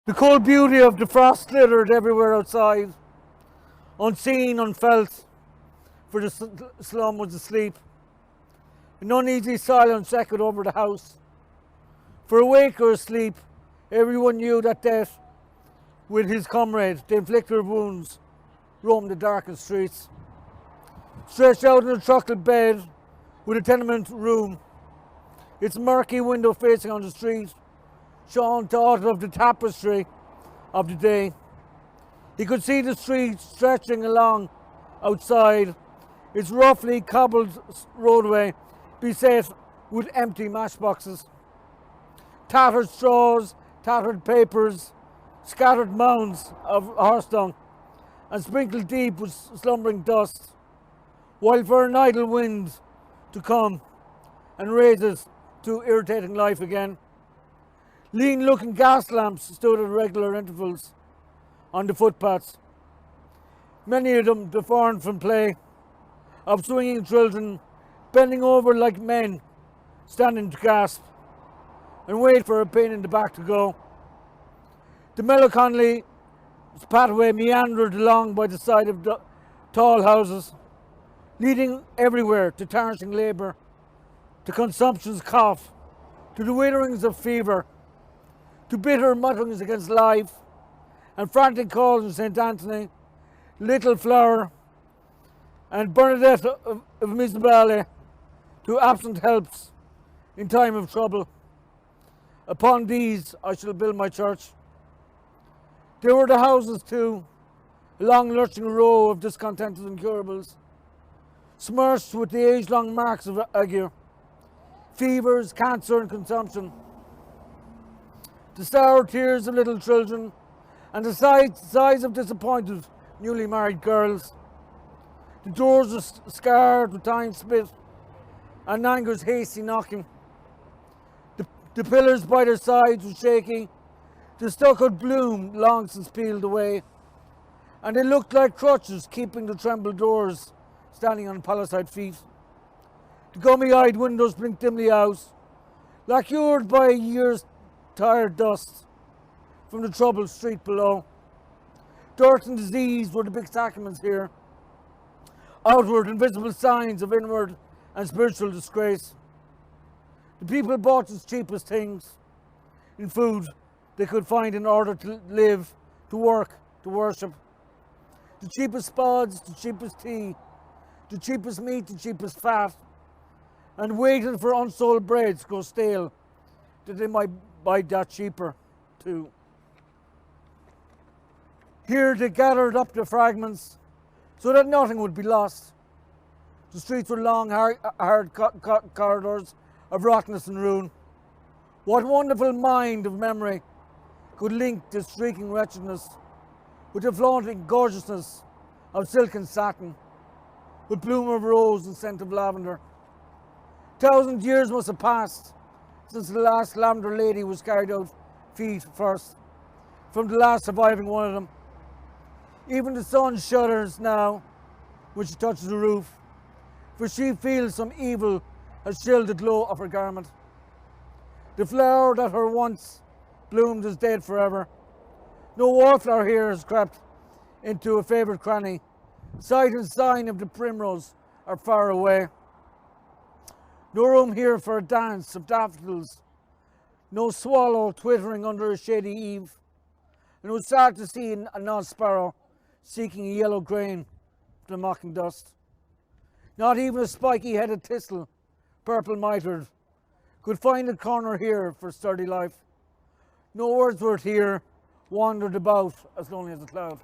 The cold beauty of the frost glittered everywhere outside, unseen, unfelt, for the slum was asleep. An uneasy silence echoed over the house. For awake or asleep, everyone knew that death, with his comrade, the inflictor of wounds, roamed the darkened streets. Stretched out in a truckle bed with a tenement room, its murky window facing on the street, Sean thought of the tapestry of the day. He could see the street stretching along outside, its roughly cobbled roadway beset with empty matchboxes. Tattered straws, tattered papers, scattered mounds of horse dung, and sprinkled deep with slumbering dust, while for an idle wind to come and raise it to irritating life again. Lean-looking gas lamps stood at regular intervals on the footpaths, many of them deformed from play, of swinging children bending over like men, standing to gasp and wait for a pain in the back to go. The melancholy pathway meandered along by the side of the tall houses, leading everywhere to tarnishing labour, to consumption's cough, to the witherings of fever, to bitter mutterings against life, and frantic calls in St. Anthony, Little Flower, and Bernadette of Misbale, to absent helps in time of trouble. Upon these I shall build my church. There were the houses too, a long lurching row of discontented incurables, smirched with the age-long marks of ague, fevers, cancer and consumption. The sour tears of little children, and the sighs of disappointed newly married girls. The doors were scarred with time spit and anger's hasty knocking. The pillars by their sides were shaky, the stuccoed bloom long since peeled away, and they looked like crutches keeping the trembled doors standing on palisade feet. The gummy-eyed windows blinked dimly out, lacquered by a year's tired dust from the troubled street below. Dirt and disease were the big sacraments here, outward invisible signs of inward and spiritual disgrace. The people bought its cheapest things in food they could find in order to live, to work, to worship. The cheapest spuds, the cheapest tea, the cheapest meat, the cheapest fat, and waited for unsold bread to go stale that they might buy that cheaper too. Here they gathered up the fragments so that nothing would be lost. The streets were long, hard corridors of rottenness and ruin. What wonderful mind of memory could link this shrieking wretchedness with the flaunting gorgeousness of silk and satin, with bloom of rose and scent of lavender? 1,000 years must have passed since the last lavender lady was carried out feet first, from the last surviving one of them. Even the sun shudders now when she touches the roof, for she feels some evil has chilled the glow of her garment. The flower that her once bloomed is dead forever. No wallflower here has crept into a favourite cranny. Sight and sign of the primrose are far away. No room here for a dance of daffodils, no swallow twittering under a shady eave, and it was sad to see a nod sparrow seeking a yellow grain from the mocking dust. Not even a spiky-headed thistle, purple-mitred, could find a corner here for sturdy life. No Wordsworth here wandered about as lonely as a cloud.